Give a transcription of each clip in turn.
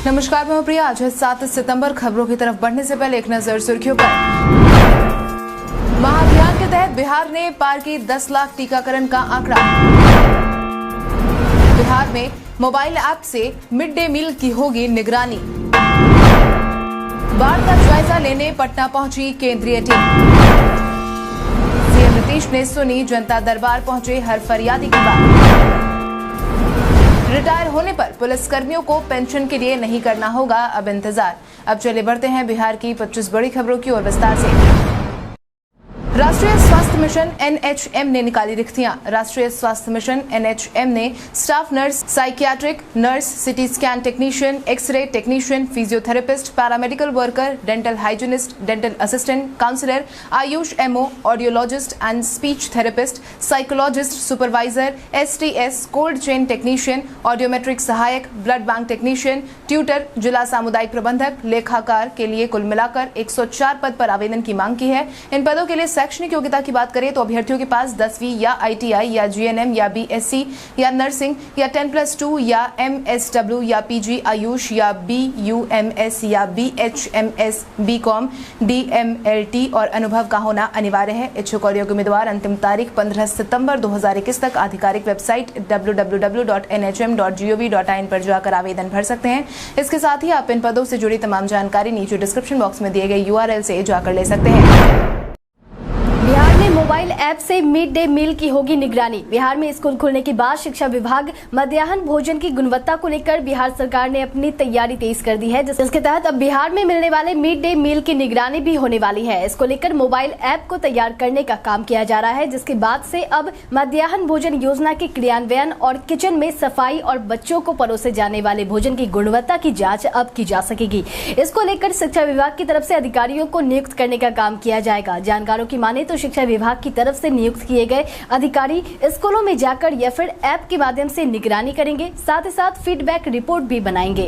नमस्कार, मैं प्रिया। आज है 7 सितंबर। खबरों की तरफ बढ़ने से पहले एक नजर सुर्खियों पर। महाअभियान के तहत बिहार ने पार की 10 लाख टीकाकरण का आंकड़ा। बिहार में मोबाइल ऐप से मिड डे मील की होगी निगरानी। बाढ़ का जायजा लेने पटना पहुंची केंद्रीय टीम। सीएम नीतीश ने सुनी जनता दरबार, पहुंचे हर फरियादी की बात। रिटायर होने पर पुलिसकर्मियों को पेंशन के लिए नहीं करना होगा अब इंतजार। अब चले बढ़ते हैं बिहार की 25 बड़ी खबरों की ओर विस्तार से। राष्ट्रीय स्वास्थ्य मिशन एनएचएम ने निकाली रिक्तियां। राष्ट्रीय स्वास्थ्य मिशन एनएचएम ने staff nurse, psychiatric nurse, CT scan technician, X ray technician, physiotherapist, paramedical worker, dental hygienist, dental assistant, counsellor, AYUSH MO, audiologist and speech therapist, psychologist, supervisor, STS, cold chain technician, audiometric सहायक, blood bank technician, tutor, जिला सामुदायिक प्रबंधक, लेखाकार के लिए कुल मिलाकर 104 पद पर आवेदन की मांग की है। इन पदों के लिए शैक्षणिक योग्यता की बात करें तो अभ्यर्थियों के पास 10वीं या आईटीआई या जीएनएम या बीएससी या नर्सिंग या 10+2 या एमएसडब्ल्यू या पीजी आयुष या बीयूएमएस या बीएचएमएस, बीकॉम, डीएमएलटी और अनुभव का होना अनिवार्य है। इच्छुक और योग्य उम्मीदवार अंतिम तारीख 15 सितंबर 2021 तक आधिकारिक वेबसाइट www.nhm.gov.in पर जाकर आवेदन भर सकते हैं। इसके साथ ही आप इन पदों से जुड़ी तमाम जानकारी नीचे डिस्क्रिप्शन बॉक्स में दिए गए URL से जाकर ले सकते हैं। बिहार में मोबाइल ऐप से मिड डे मील की होगी निगरानी। बिहार में स्कूल खुलने के बाद शिक्षा विभाग मध्याह्न भोजन की गुणवत्ता को लेकर बिहार सरकार ने अपनी तैयारी तेज कर दी है, जिसके तहत अब बिहार में मिलने वाले मिड डे मील की निगरानी भी होने वाली है। इसको लेकर मोबाइल ऐप को तैयार करने का काम किया जा रहा है, जिसके बाद से अब मध्याह्न भोजन योजना के क्रियान्वयन और किचन में सफाई और बच्चों को परोसे जाने वाले भोजन की गुणवत्ता की जाँच अब की जा सकेगी। इसको लेकर शिक्षा विभाग की तरफ से अधिकारियों को नियुक्त करने का काम किया जाएगा। जानकारों की माने तो शिक्षा विभाग की तरफ से नियुक्त किए गए अधिकारी स्कूलों में जाकर या फिर ऐप के माध्यम से निगरानी करेंगे, साथ ही साथ फीडबैक रिपोर्ट भी बनाएंगे।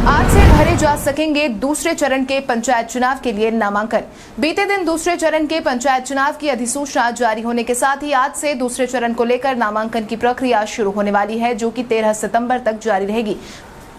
आज से भरे जा सकेंगे दूसरे चरण के पंचायत चुनाव के लिए नामांकन। बीते दिन दूसरे चरण के पंचायत चुनाव की अधिसूचना जारी होने के साथ ही आज से दूसरे चरण को लेकर नामांकन की प्रक्रिया शुरू होने वाली है, जो कि 13 सितंबर तक जारी रहेगी,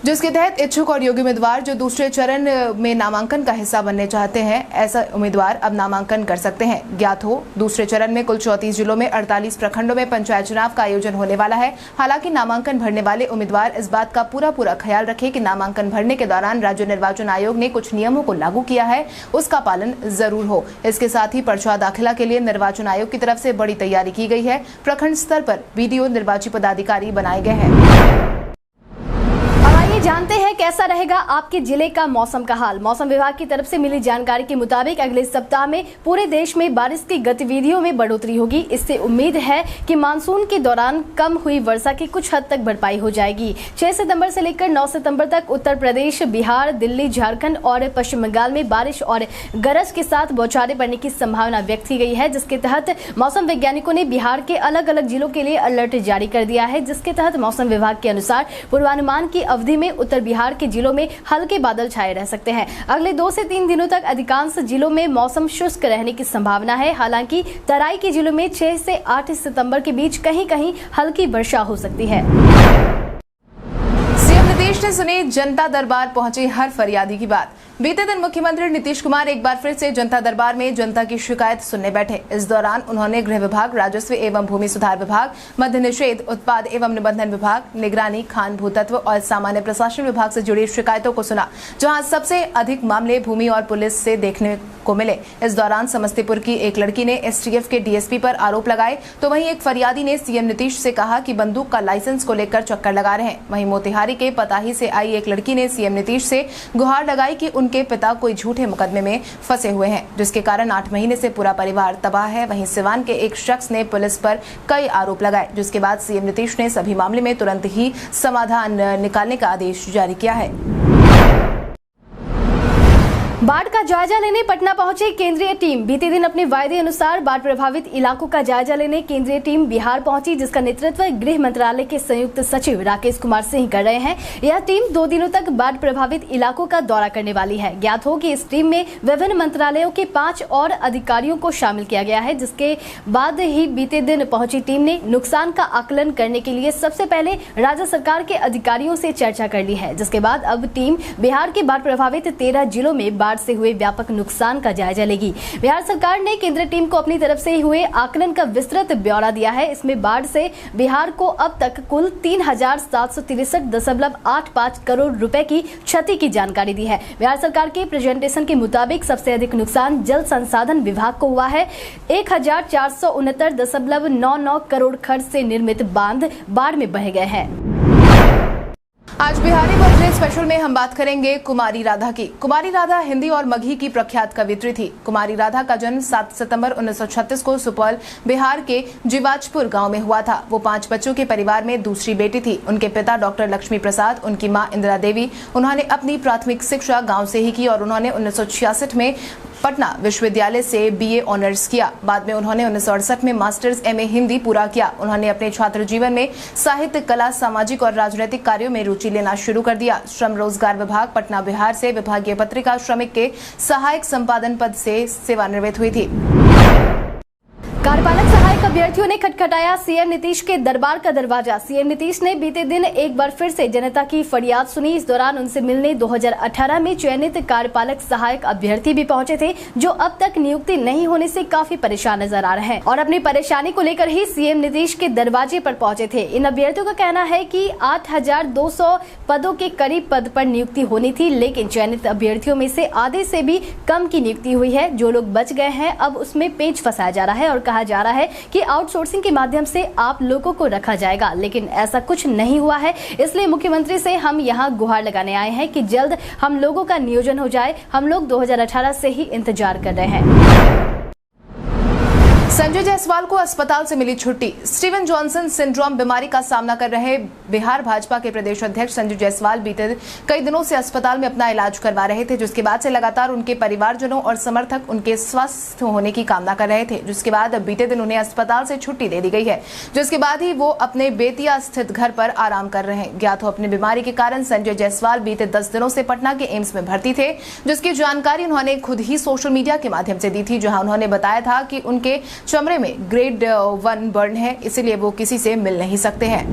जिसके तहत इच्छुक और योग्य उम्मीदवार जो दूसरे चरण में नामांकन का हिस्सा बनने चाहते हैं, ऐसा उम्मीदवार अब नामांकन कर सकते हैं। ज्ञात हो, दूसरे चरण में कुल 34 जिलों में 48 प्रखंडों में पंचायत चुनाव का आयोजन होने वाला है। हालांकि नामांकन भरने वाले उम्मीदवार इस बात का पूरा ख्याल रखें कि नामांकन भरने के दौरान राज्य निर्वाचन आयोग ने कुछ नियमों को लागू किया है, उसका पालन जरूर हो। इसके साथ ही पर्चा दाखिला के लिए निर्वाचन आयोग की तरफ से बड़ी तैयारी की गई है। प्रखंड स्तर पर बीडीओ निर्वाची पदाधिकारी बनाए गए हैं। जानते हैं कैसा रहेगा आपके जिले का मौसम का हाल। मौसम विभाग की तरफ से मिली जानकारी के मुताबिक अगले सप्ताह में पूरे देश में बारिश की गतिविधियों में बढ़ोतरी होगी। इससे उम्मीद है कि मानसून के दौरान कम हुई वर्षा की कुछ हद तक भरपाई हो जाएगी। 6 सितंबर से लेकर 9 सितंबर तक उत्तर प्रदेश, बिहार, दिल्ली, झारखंड और पश्चिम बंगाल में बारिश और गरज के साथ बौछारें पड़ने की संभावना व्यक्त की गई है, जिसके तहत मौसम वैज्ञानिकों ने बिहार के अलग अलग जिलों के लिए अलर्ट जारी कर दिया है। जिसके तहत मौसम विभाग के अनुसार पूर्वानुमान की अवधि में उत्तर बिहार के जिलों में हल्के बादल छाए रह सकते हैं। अगले 2 से 3 दिनों तक अधिकांश जिलों में मौसम शुष्क रहने की संभावना है। हालांकि तराई के जिलों में 6 से 8 सितंबर के बीच कहीं कहीं हल्की वर्षा हो सकती है। सीएम नीतीश ने सुनी जनता दरबार, पहुंचे हर फरियादी की बात। बीते दिन मुख्यमंत्री नीतीश कुमार एक बार फिर से जनता दरबार में जनता की शिकायत सुनने बैठे। इस दौरान उन्होंने गृह विभाग, राजस्व एवं भूमि सुधार विभाग, मद्य निषेध, उत्पाद एवं निबंधन विभाग, निगरानी, खान भूतत्व और सामान्य प्रशासन विभाग से जुड़ी शिकायतों को सुना, जहां सबसे अधिक मामले भूमि और पुलिस से देखने को मिले। इस दौरान समस्तीपुर की एक लड़की ने एसटीएफ के डीएसपी पर आरोप लगाए, तो वहीं एक फरियादी ने सीएम नीतीश से कहा कि बंदूक का लाइसेंस को लेकर चक्कर लगा रहे हैं। वहीं मोतिहारी के पताही से आई एक लड़की ने सीएम नीतीश से गुहार लगाई कि उनके पिता कोई झूठे मुकदमे में फंसे हुए हैं, जिसके कारण 8 महीने से पूरा परिवार तबाह है। वहीं सिवान के एक शख्स ने पुलिस पर कई आरोप लगाए, जिसके बाद सीएम नीतीश ने सभी मामले में तुरंत ही समाधान निकालने का आदेश जारी किया है। बाढ़ का जायजा लेने पटना पहुंची केंद्रीय टीम। बीते दिन अपने वायदे अनुसार बाढ़ प्रभावित इलाकों का जायजा लेने केंद्रीय टीम बिहार पहुंची, जिसका नेतृत्व गृह मंत्रालय के संयुक्त सचिव राकेश कुमार सिंह कर रहे हैं। यह टीम 2 दिनों तक बाढ़ प्रभावित इलाकों का दौरा करने वाली है। ज्ञात हो कि इस टीम में विभिन्न मंत्रालयों के 5 और अधिकारियों को शामिल किया गया है, जिसके बाद ही बीते दिन पहुंची टीम ने नुकसान का आकलन करने के लिए सबसे पहले राज्य सरकार के अधिकारियों से चर्चा कर ली है। जिसके बाद अब टीम बिहार के बाढ़ प्रभावित 13 जिलों में बाढ़ से हुए व्यापक नुकसान का जायजा लेगी। बिहार सरकार ने केंद्रीय टीम को अपनी तरफ से हुए आकलन का विस्तृत ब्यौरा दिया है। इसमें बाढ़ से बिहार को अब तक कुल 3,763.85 करोड़ रुपए की क्षति की जानकारी दी है। बिहार सरकार के प्रेजेंटेशन के मुताबिक सबसे अधिक नुकसान जल संसाधन विभाग को हुआ है। 1,469.99 करोड़ खर्च से निर्मित बांध बाढ़ में बह गए हैं। आज बिहारी बर्थडे स्पेशल में हम बात करेंगे कुमारी राधा की। कुमारी राधा हिंदी और मगही की प्रख्यात कवियत्री थी। कुमारी राधा का जन्म 7 सितंबर 1936 को सुपौल बिहार के जीवाजपुर गांव में हुआ था। वो 5 बच्चों के परिवार में दूसरी बेटी थी। उनके पिता डॉक्टर लक्ष्मी प्रसाद, उनकी मां इंदिरा देवी। उन्होंने अपनी प्राथमिक शिक्षा गाँव से ही की और उन्होंने 1966 में पटना विश्वविद्यालय से BA ऑनर्स किया। बाद में उन्होंने 1968 में मास्टर्स MA हिंदी पूरा किया। उन्होंने अपने छात्र जीवन में साहित्य, कला, सामाजिक और राजनीतिक कार्यों में रुचि लेना शुरू कर दिया। श्रम रोजगार विभाग पटना बिहार से विभागीय पत्रिका श्रमिक के सहायक संपादन पद से सेवानिवृत्त हुई थी। कार्यपालक सहायक अभ्यर्थियों ने खटखटाया सीएम नीतीश के दरबार का दरवाजा। सीएम नीतीश ने बीते दिन एक बार फिर से जनता की फरियाद सुनी। इस दौरान उनसे मिलने 2018 में चयनित कार्यपालक सहायक अभ्यर्थी भी पहुंचे थे, जो अब तक नियुक्ति नहीं होने से काफी परेशान नजर आ रहे हैं और अपनी परेशानी को लेकर ही सीएम नीतीश के दरवाजे पर पहुंचे थे। इन अभ्यर्थियों का कहना है कि 8,200 पदों के करीब पद पर नियुक्ति होनी थी, लेकिन चयनित अभ्यर्थियों में से आधे से भी कम की नियुक्ति हुई है। जो लोग बच गए हैं अब उसमें पेंच फंसाया जा रहा है और कहा जा रहा है कि आउटसोर्सिंग के माध्यम से आप लोगों को रखा जाएगा, लेकिन ऐसा कुछ नहीं हुआ है। इसलिए मुख्यमंत्री से हम यहां गुहार लगाने आए हैं कि जल्द हम लोगों का नियोजन हो जाए। हम लोग 2018 से ही इंतजार कर रहे हैं। संजय जायसवाल को अस्पताल से मिली छुट्टी। स्टीवन जॉनसन सिंड्रोम बीमारी का सामना कर रहे बिहार भाजपा के प्रदेश अध्यक्ष संजय जायसवाल बीते कई दिनों से अस्पताल में अपना इलाज करवा रहे थे, जिसके बाद से लगातार उनके परिवारजनों और समर्थक उनके स्वस्थ होने की कामना कर रहे थे, जिसके बाद बीते दिन उन्हें अस्पताल से छुट्टी दे दी गई है, जिसके बाद ही वो अपने बेतिया स्थित घर पर आराम कर रहे हैं। ज्ञात हो अपनी बीमारी के कारण संजय जायसवाल बीते 10 दिनों से पटना के एम्स में भर्ती थे, जिसकी जानकारी उन्होंने खुद ही सोशल मीडिया के माध्यम से दी थी, जहां उन्होंने बताया था कि उनके चमड़े में ग्रेड 1 बर्न है, इसलिए वो किसी से मिल नहीं सकते हैं।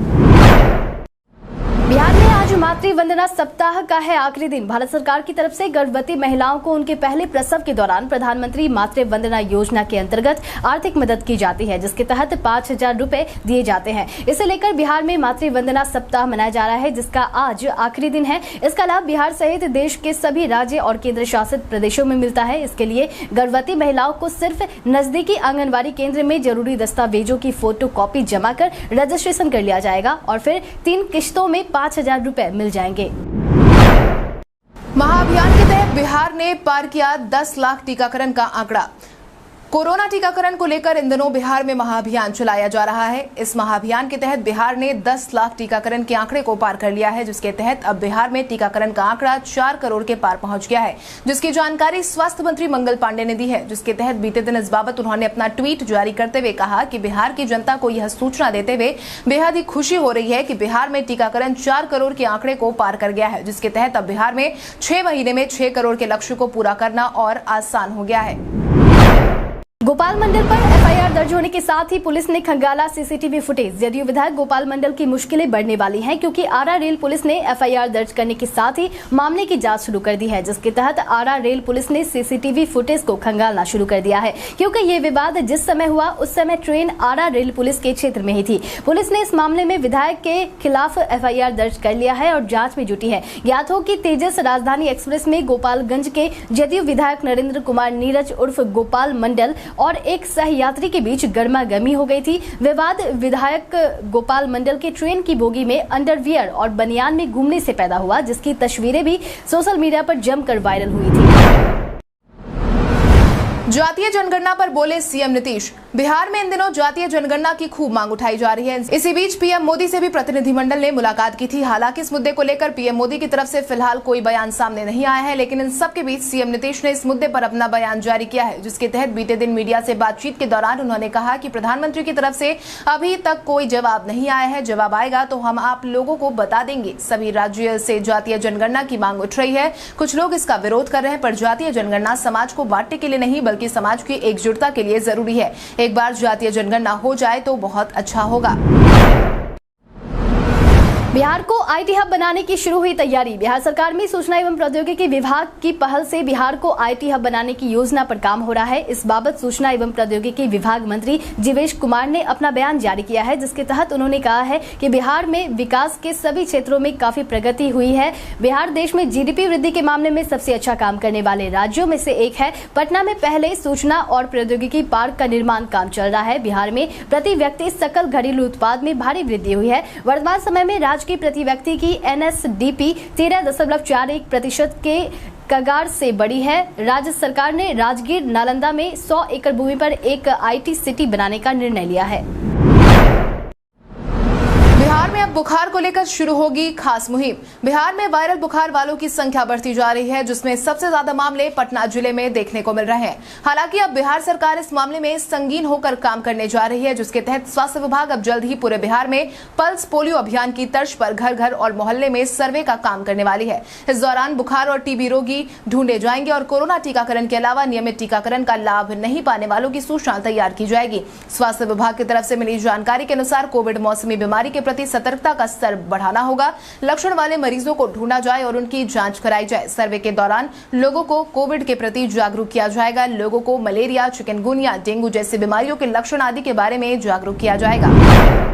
बिहार में आज मातृ वंदना सप्ताह का है आखिरी दिन। भारत सरकार की तरफ से गर्भवती महिलाओं को उनके पहले प्रसव के दौरान प्रधानमंत्री मातृ वंदना योजना के अंतर्गत आर्थिक मदद की जाती है, जिसके तहत 5,000 रुपए दिए जाते हैं। इसे लेकर बिहार में मातृ वंदना सप्ताह मनाया जा रहा है, जिसका आज आखिरी दिन है। इसका लाभ बिहार सहित देश के सभी राज्य और केंद्र शासित प्रदेशों में मिलता है। इसके लिए गर्भवती महिलाओं को सिर्फ नजदीकी आंगनबाड़ी केंद्र में जरूरी दस्तावेजों की फोटो कॉपी जमा कर रजिस्ट्रेशन कर लिया जाएगा और फिर 3 किश्तों में 5,000 रुपए मिल जाएंगे। महाअभियान के तहत बिहार ने पार किया 10 लाख टीकाकरण का आंकड़ा। कोरोना टीकाकरण को लेकर इन दिनों बिहार में महाअभियान चलाया जा रहा है। इस महाअभियान के तहत बिहार ने 10 लाख टीकाकरण के आंकड़े को पार कर लिया है, जिसके तहत अब बिहार में टीकाकरण का आंकड़ा 4 करोड़ के पार पहुंच गया है, जिसकी जानकारी स्वास्थ्य मंत्री मंगल पांडे ने दी है। जिसके तहत बीते दिन इस बाबत उन्होंने अपना ट्वीट जारी करते हुए कहा कि बिहार की जनता को यह सूचना देते हुए बेहद ही खुशी हो रही है कि बिहार में टीकाकरण 4 करोड़ के आंकड़े को पार कर गया है, जिसके तहत अब बिहार में 6 महीने में 6 करोड़ के लक्ष्य को पूरा करना और आसान हो गया है। गोपाल मंडल पर FIR दर्ज होने के साथ ही पुलिस ने खंगाला CCTV फुटेज। जदयू विधायक गोपाल मंडल की मुश्किलें बढ़ने वाली हैं, क्योंकि आरा रेल पुलिस ने FIR दर्ज करने के साथ ही मामले की जांच शुरू कर दी है, जिसके तहत आरा रेल पुलिस ने CCTV फुटेज को खंगालना शुरू कर दिया है, क्योंकि ये विवाद जिस समय हुआ उस समय ट्रेन आरा रेल पुलिस के क्षेत्र में ही थी। पुलिस ने इस मामले में विधायक के खिलाफ FIR दर्ज कर लिया है और जाँच में जुटी है। ज्ञात हो कि तेजस राजधानी एक्सप्रेस में गोपालगंज के जदयू विधायक नरेंद्र कुमार नीरज उर्फ गोपाल मंडल और एक सहयात्री के बीच गर्मागर्मी हो गई थी। विवाद विधायक गोपाल मंडल के ट्रेन की बोगी में अंडरवियर और बनियान में घूमने से पैदा हुआ, जिसकी तस्वीरें भी सोशल मीडिया पर जमकर वायरल हुई थी। जातीय जनगणना पर बोले सीएम नीतीश। बिहार में इन दिनों जातीय जनगणना की खूब मांग उठाई जा रही है। इसी बीच पीएम मोदी से भी प्रतिनिधिमंडल ने मुलाकात की थी। हालांकि इस मुद्दे को लेकर पीएम मोदी की तरफ से फिलहाल कोई बयान सामने नहीं आया है, लेकिन इन सब के बीच सीएम नीतीश ने इस मुद्दे पर अपना बयान जारी किया है, जिसके तहत बीते दिन मीडिया से बातचीत के दौरान उन्होंने कहा कि प्रधानमंत्री की तरफ से अभी तक कोई जवाब नहीं आया है। जवाब आएगा तो हम आप लोगों को बता देंगे। सभी राज्यों से जातीय जनगणना की मांग उठ रही है। कुछ लोग इसका विरोध कर रहे हैं, पर जातीय जनगणना समाज को बांटने के लिए नहीं, बल्कि समाज की एकजुटता के लिए जरूरी है। एक बार जातीय जनगणना हो जाए तो बहुत अच्छा होगा। बिहार को आईटी हब बनाने की शुरू हुई तैयारी। बिहार सरकार में सूचना एवं प्रौद्योगिकी विभाग की पहल से बिहार को आईटी हब बनाने की योजना पर काम हो रहा है। इस बाबत सूचना एवं प्रौद्योगिकी विभाग मंत्री जीवेश कुमार ने अपना बयान जारी किया है, जिसके तहत उन्होंने कहा है कि बिहार में विकास के सभी क्षेत्रों में काफी प्रगति हुई है। बिहार देश में जीडीपी वृद्धि के मामले में सबसे अच्छा काम करने वाले राज्यों में से एक है। पटना में पहले सूचना और प्रौद्योगिकी पार्क का निर्माण काम चल रहा है। बिहार में प्रति व्यक्ति सकल घरेलू उत्पाद में भारी वृद्धि हुई है। वर्तमान समय में राज्य की प्रति व्यक्ति की एनएसडीपी 13.41% के कगार से बढ़ी है। राज्य सरकार ने राजगीर नालंदा में 100 एकड़ भूमि पर एक आईटी सिटी बनाने का निर्णय लिया है। बिहार में अब बुखार को लेकर शुरू होगी खास मुहिम। बिहार में वायरल बुखार वालों की संख्या बढ़ती जा रही है, जिसमें सबसे ज्यादा मामले पटना जिले में देखने को मिल रहे हैं। हालांकि अब बिहार सरकार इस मामले में संगीन होकर काम करने जा रही है, जिसके तहत स्वास्थ्य विभाग अब जल्द ही पूरे बिहार में पल्स पोलियो अभियान की तर्ज पर घर घर और मोहल्ले में सर्वे का काम करने वाली है। इस दौरान बुखार और टीबी रोगी ढूंढे जाएंगे और कोरोना टीकाकरण के अलावा नियमित टीकाकरण का लाभ नहीं पाने वालों की सूचना तैयार की जाएगी। स्वास्थ्य विभाग की तरफ से मिली जानकारी के अनुसार कोविड मौसमी बीमारी के प्रति सतर्कता का स्तर बढ़ाना होगा। लक्षण वाले मरीजों को ढूंढा जाए और उनकी जांच कराई जाए। सर्वे के दौरान लोगों को कोविड के प्रति जागरूक किया जाएगा। लोगों को मलेरिया, चिकनगुनिया, डेंगू जैसी बीमारियों के लक्षण आदि के बारे में जागरूक किया जाएगा।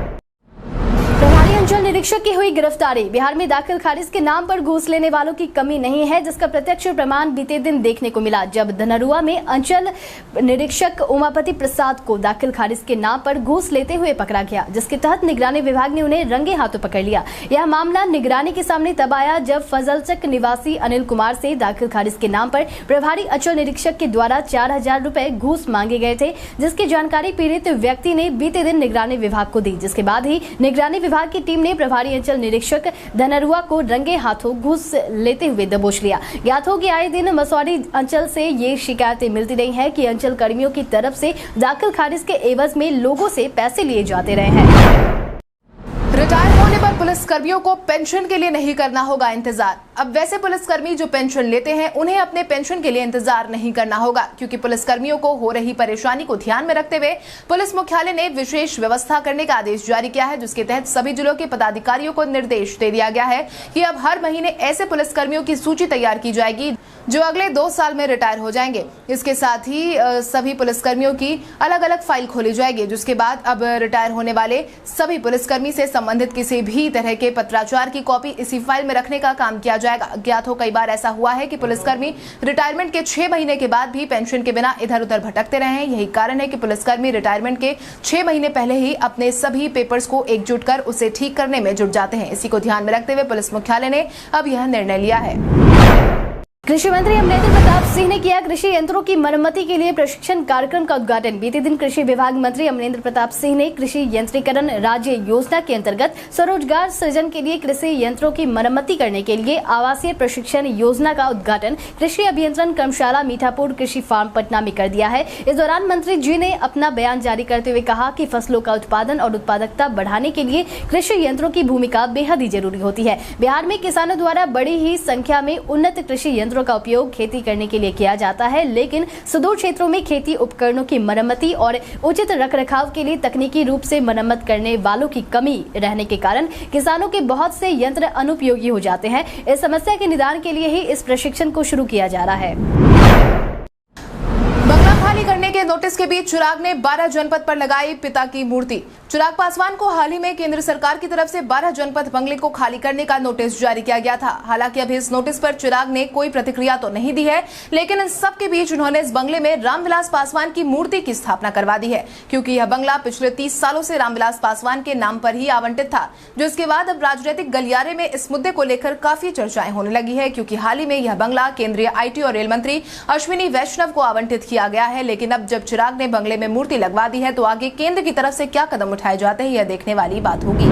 अंचल निरीक्षक की हुई गिरफ्तारी। बिहार में दाखिल खारिज के नाम पर घूस लेने वालों की कमी नहीं है, जिसका प्रत्यक्ष प्रमाण बीते दिन देखने को मिला, जब धनरुआ में अंचल निरीक्षक उमापति प्रसाद को दाखिल खारिज के नाम पर घूस लेते हुए पकड़ा गया, जिसके तहत निगरानी विभाग ने उन्हें रंगे हाथों पकड़ लिया। यह मामला निगरानी के सामने तब आया जब फजलचक निवासी अनिल कुमार से दाखिल खारिज के नाम पर प्रभारी अंचल निरीक्षक के द्वारा 4000 रुपए घूस मांगे गए थे, जिसकी जानकारी पीड़ित व्यक्ति ने बीते दिन निगरानी विभाग को दी, जिसके बाद ही निगरानी विभाग की टीम ने प्रभारी अंचल निरीक्षक धनरुआ को रंगे हाथों घूस लेते हुए दबोच लिया। ज्ञात हो कि आए दिन मसौरी अंचल से ये शिकायतें मिलती रही हैं कि अंचल कर्मियों की तरफ से दाखिल खारिज के एवज में लोगों से पैसे लिए जाते रहे हैं। रिटायर होने पर पुलिस कर्मियों को पेंशन के लिए नहीं करना होगा इंतजार। अब वैसे पुलिसकर्मी जो पेंशन लेते हैं, उन्हें अपने पेंशन के लिए इंतजार नहीं करना होगा, क्योंकि पुलिसकर्मियों को हो रही परेशानी को ध्यान में रखते हुए पुलिस मुख्यालय ने विशेष व्यवस्था करने का आदेश जारी किया है, जिसके तहत सभी जिलों के पदाधिकारियों को निर्देश दे दिया गया है कि अब हर महीने ऐसे पुलिसकर्मियों की सूची तैयार की जाएगी जो अगले 2 साल में रिटायर हो जाएंगे। इसके साथ ही सभी पुलिसकर्मियों की अलग अलग फाइल खोली जाएगी, जिसके बाद अब रिटायर होने वाले सभी पुलिसकर्मी से संबंधित किसी भी तरह के पत्राचार की कॉपी इसी फाइल में रखने का काम किया जाएगा। ज्ञात हो कई बार ऐसा हुआ है कि पुलिसकर्मी रिटायरमेंट के 6 महीने के बाद भी पेंशन के बिना इधर उधर भटकते रहे हैं। यही कारण है कि पुलिसकर्मी रिटायरमेंट के 6 महीने पहले ही अपने सभी पेपर्स को एकजुट कर उसे ठीक करने में जुट जाते हैं। इसी को ध्यान में रखते हुए पुलिस मुख्यालय ने अब यह निर्णय लिया है। कृषि मंत्री अमरेंद्र प्रताप सिंह ने किया कृषि यंत्रों की मरम्मति के लिए प्रशिक्षण कार्यक्रम का उद्घाटन। बीते दिन कृषि विभाग मंत्री अमरेंद्र प्रताप सिंह ने कृषि यंत्रीकरण राज्य योजना के अंतर्गत स्वरोजगार सृजन के लिए कृषि यंत्रों की मरम्मति करने के लिए आवासीय प्रशिक्षण योजना का उद्घाटन कृषि अभियंत्रण कर्मशाला मीठापुर कृषि फार्म पटना में कर दिया है। इस दौरान मंत्री जी ने अपना बयान जारी करते हुए कहा कि फसलों का उत्पादन और उत्पादकता बढ़ाने के लिए कृषि यंत्रों की भूमिका बेहद ही जरूरी होती है। बिहार में किसानों द्वारा बड़ी ही संख्या में उन्नत कृषि यंत्रों का उपयोग खेती करने के लिए किया जाता है, लेकिन सुदूर क्षेत्रों में खेती उपकरणों की मरम्मति और उचित रखरखाव के लिए तकनीकी रूप से मरम्मत करने वालों की कमी रहने के कारण किसानों के बहुत से यंत्र अनुपयोगी हो जाते हैं। इस समस्या के निदान के लिए ही इस प्रशिक्षण को शुरू किया जा रहा है। बंगला खाली करने के नोटिस के बीच चिराग ने 12 जनपद पर लगाई पिता की मूर्ति। चिराग पासवान को हाल ही में केंद्र सरकार की तरफ से 12 जनपद बंगले को खाली करने का नोटिस जारी किया गया था। हालांकि अभी इस नोटिस पर चिराग ने कोई प्रतिक्रिया तो नहीं दी है, लेकिन इन सब के बीच उन्होंने इस बंगले में रामविलास पासवान की मूर्ति की स्थापना करवा दी है, क्योंकि यह बंगला पिछले 30 सालों से रामविलास पासवान के नाम पर ही आवंटित था। जिसके बाद अब राजनीतिक गलियारे में इस मुद्दे को लेकर काफी चर्चाएं होने लगी है, क्योंकि हाल ही में यह बंगला केंद्रीय IT और रेल मंत्री अश्विनी वैष्णव को आवंटित किया गया है। लेकिन अब जब चिराग ने बंगले में मूर्ति लगवा दी है, तो आगे केंद्र की तरफ से क्या कदम उठाए जाते हैं, यह देखने वाली बात होगी।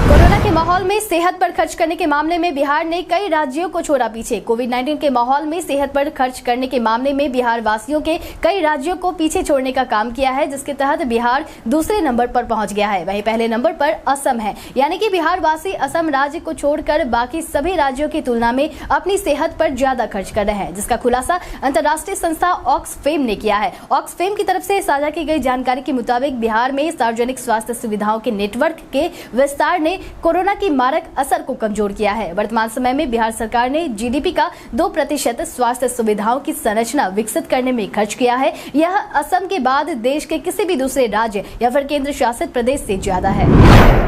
कोरोना के माहौल में सेहत पर खर्च करने के मामले में बिहार ने कई राज्यों को छोड़ा पीछे। कोविड-19 के माहौल में सेहत पर खर्च करने के मामले में बिहार वासियों के कई राज्यों को पीछे छोड़ने का काम किया है, जिसके तहत बिहार दूसरे नंबर पर पहुंच गया है। वहीं पहले नंबर पर असम है, यानी कि बिहार वासी असम राज्य को छोड़कर बाकी सभी राज्यों की तुलना में अपनी सेहत पर ज्यादा खर्च कर रहे हैं, जिसका खुलासा अंतर्राष्ट्रीय संस्था ऑक्सफेम ने किया है। ऑक्सफेम की तरफ से साझा की गई जानकारी के मुताबिक बिहार में सार्वजनिक स्वास्थ्य सुविधाओं के नेटवर्क के विस्तार ने कोरोना की मारक असर को कमजोर किया है। वर्तमान समय में बिहार सरकार ने GDP का 2% स्वास्थ्य सुविधाओं की संरचना विकसित करने में खर्च किया है। यह असम के बाद देश के किसी भी दूसरे राज्य या फिर केंद्र शासित प्रदेश से ज्यादा है।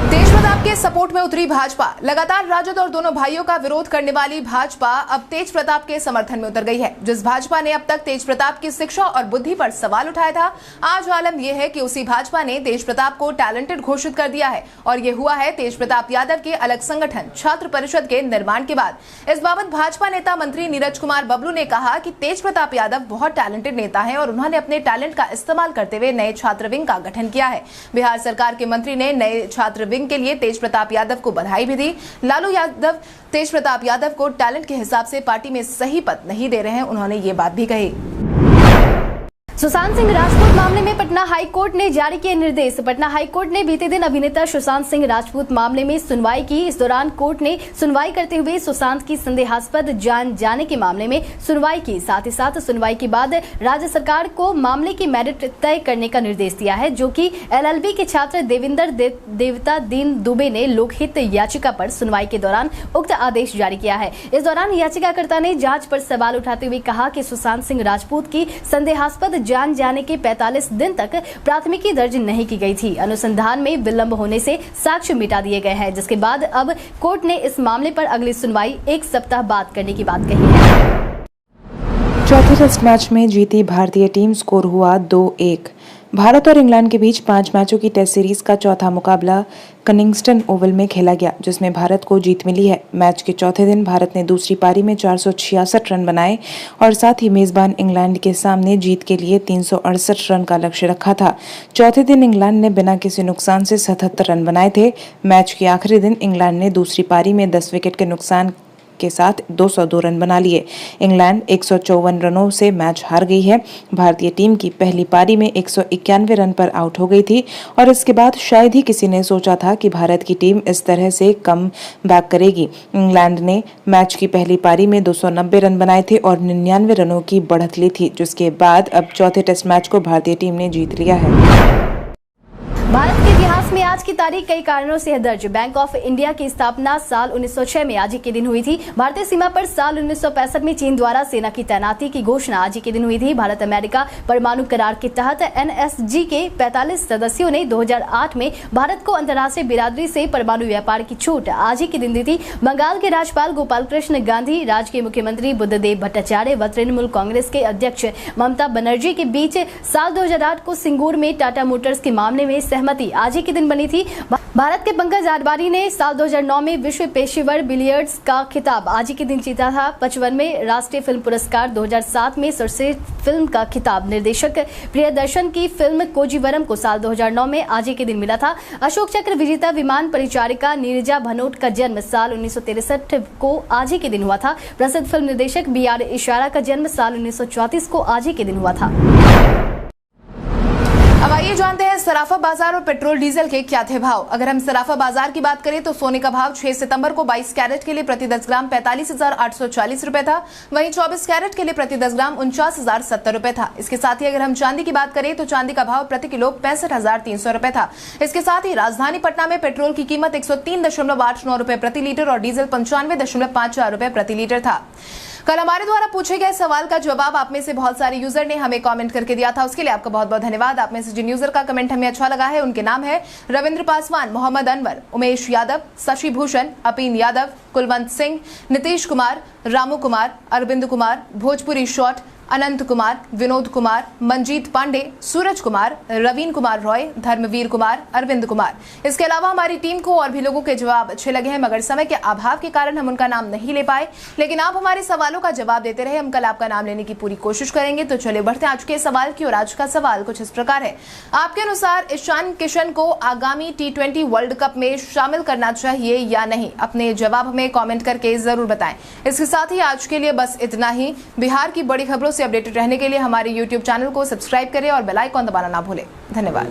तेज प्रताप के सपोर्ट में उतरी भाजपा। लगातार राजद और दोनों भाइयों का विरोध करने वाली भाजपा अब तेज प्रताप के समर्थन में उतर गई है। जिस भाजपा ने अब तक तेज प्रताप की शिक्षा और बुद्धि पर सवाल उठाया था, आज आलम यह है कि उसी भाजपा ने तेज प्रताप को टैलेंटेड घोषित कर दिया है। और ये हुआ है तेज प्रताप यादव के अलग संगठन छात्र परिषद के निर्माण के बाद। इस बाबत भाजपा नेता मंत्री नीरज कुमार बबलू ने कहा कि तेज प्रताप यादव बहुत टैलेंटेड नेता है और उन्होंने अपने टैलेंट का इस्तेमाल करते हुए नए छात्र विंग का गठन किया है। बिहार सरकार के मंत्री ने नए छात्र विंग के लिए तेज प्रताप यादव को बधाई भी दी। लालू यादव तेज प्रताप यादव को टैलेंट के हिसाब से पार्टी में सही पद नहीं दे रहे हैं, उन्होंने ये बात भी कही। सुशांत सिंह राजपूत मामले में पटना हाई कोर्ट ने जारी किए निर्देश। पटना हाई कोर्ट ने बीते दिन अभिनेता सुशांत सिंह राजपूत मामले में सुनवाई की। इस दौरान कोर्ट ने सुनवाई करते हुए सुशांत की संदेहास्पद जान जाने के मामले में सुनवाई की। साथ ही साथ सुनवाई के बाद राज्य सरकार को मामले की मेरिट तय करने का निर्देश दिया है, जो कि LLB के छात्र देविंदर देवता दीन दुबे ने लोकहित याचिका पर सुनवाई के दौरान उक्त आदेश जारी किया है। इस दौरान याचिकाकर्ता ने जांच पर सवाल उठाते हुए कहा कि सुशांत सिंह राजपूत की संदेहास्पद जान जाने के 45 दिन तक प्राथमिकी दर्ज नहीं की गई थी। अनुसंधान में विलंब होने से साक्ष्य मिटा दिए गए हैं, जिसके बाद अब कोर्ट ने इस मामले पर अगली सुनवाई 1 सप्ताह बाद करने की बात कही है। चौथे टेस्ट मैच में जीती भारतीय टीम, स्कोर हुआ 2-1। भारत और इंग्लैंड के बीच 5 मैचों की टेस्ट सीरीज का चौथा मुकाबला कनिंगस्टन ओवल में खेला गया, जिसमें भारत को जीत मिली है। मैच के चौथे दिन भारत ने दूसरी पारी में 466 रन बनाए और साथ ही मेजबान इंग्लैंड के सामने जीत के लिए 368 रन का लक्ष्य रखा था। चौथे दिन इंग्लैंड ने बिना किसी नुकसान से 77 रन बनाए थे। मैच के आखिरी दिन इंग्लैंड ने दूसरी पारी में 10 विकेट के नुकसान के साथ 202 रन बना लिए। इंग्लैंड 154 रनों से मैच हार गई है। भारतीय टीम की पहली पारी में 191 रन पर आउट हो गई थी और इसके बाद शायद ही किसी ने सोचा था कि भारत की टीम इस तरह से कम बैक करेगी। इंग्लैंड ने मैच की पहली पारी में 290 रन बनाए थे और 99 रनों की बढ़त ली थी, जिसके बाद अब चौथे टेस्ट मैच को भारतीय टीम ने जीत लिया है। भारत के इतिहास में आज की तारीख कई कारणों से है दर्ज। बैंक ऑफ इंडिया की स्थापना साल 1906 में आज ही के दिन हुई थी। भारतीय सीमा पर साल 1965 में चीन द्वारा सेना की तैनाती की घोषणा आज ही के दिन हुई थी। भारत अमेरिका परमाणु करार के तहत NSG के 45 सदस्यों ने 2008 में भारत को अंतर्राष्ट्रीय बिरादरी से परमाणु व्यापार की छूट आज ही के दिन दी थी। बंगाल के राज्यपाल गोपाल कृष्ण गांधी, राज्य के मुख्यमंत्री बुद्धदेव भट्टाचार्य व तृणमूल कांग्रेस के अध्यक्ष ममता बनर्जी के बीच साल 2008 को सिंगूर में टाटा मोटर्स के मामले में सहमति आज ही के दिन बनी थी। भारत के पंकज आडवाणी ने साल 2009 में विश्व पेशेवर बिलियर्ड्स का खिताब आज ही के दिन जीता था। 55वें राष्ट्रीय फिल्म पुरस्कार 2007 में सर्वश्रेष्ठ फिल्म का खिताब निर्देशक प्रियदर्शन की फिल्म कोजीवरम को साल 2009 में आज ही के दिन मिला था। अशोक चक्र विजेता विमान परिचारिका नीरजा भनोट का जन्म साल 1963 को आज ही के दिन हुआ था। प्रसिद्ध फिल्म निर्देशक BR इशारा का जन्म साल 1934 को आज ही के दिन हुआ था। अब आइए जानते हैं सराफा बाजार और पेट्रोल डीजल के क्या थे भाव। अगर हम सराफा बाजार की बात करें तो सोने का भाव 6 सितंबर को 22 कैरेट के लिए प्रति 10 ग्राम 45,840 रुपए था। वहीं 24 कैरेट के लिए प्रति 10 ग्राम 49,070 रुपए था। इसके साथ ही अगर हम चांदी की बात करें तो चांदी का भाव प्रति किलो 65,300 रुपए था। इसके साथ ही राजधानी पटना में पेट्रोल की कीमत 103.89 रुपए प्रति लीटर और डीजल 95.54 रुपए प्रति लीटर था। कल हमारे द्वारा पूछे गए सवाल का जवाब आप में से बहुत सारे यूजर ने हमें कमेंट करके दिया था, उसके लिए आपका बहुत बहुत धन्यवाद। आप में से जिन यूजर का कमेंट हमें अच्छा लगा है उनके नाम है रविंद्र पासवान, मोहम्मद अनवर, उमेश यादव, शशि भूषण, अपीन यादव, कुलवंत सिंह, नीतीश कुमार, रामू कुमार, अरविंद कुमार, भोजपुरी शॉट, अनंत कुमार, विनोद कुमार, मंजीत पांडे, सूरज कुमार, रवीन कुमार रॉय, धर्मवीर कुमार, अरविंद कुमार। इसके अलावा हमारी टीम को और भी लोगों के जवाब अच्छे लगे हैं, मगर समय के अभाव के कारण हम उनका नाम नहीं ले पाए, लेकिन आप हमारे सवालों का जवाब देते रहे। हम कल आपका नाम लेने की पूरी कोशिश करेंगे। तो चलिए बढ़ते हैं आज के सवाल की ओर। आज का सवाल कुछ इस प्रकार है, आपके अनुसार ईशान किशन को आगामी T20 वर्ल्ड कप में शामिल करना चाहिए या नहीं? अपने जवाब हमें कॉमेंट करके जरूर बताएं। इसके साथ ही आज के लिए बस इतना ही। बिहार की बड़ी खबरों से अपडेटेड रहने के लिए हमारे YouTube चैनल को सब्सक्राइब करें और बेल आइकॉन दबाना ना भूलें। धन्यवाद।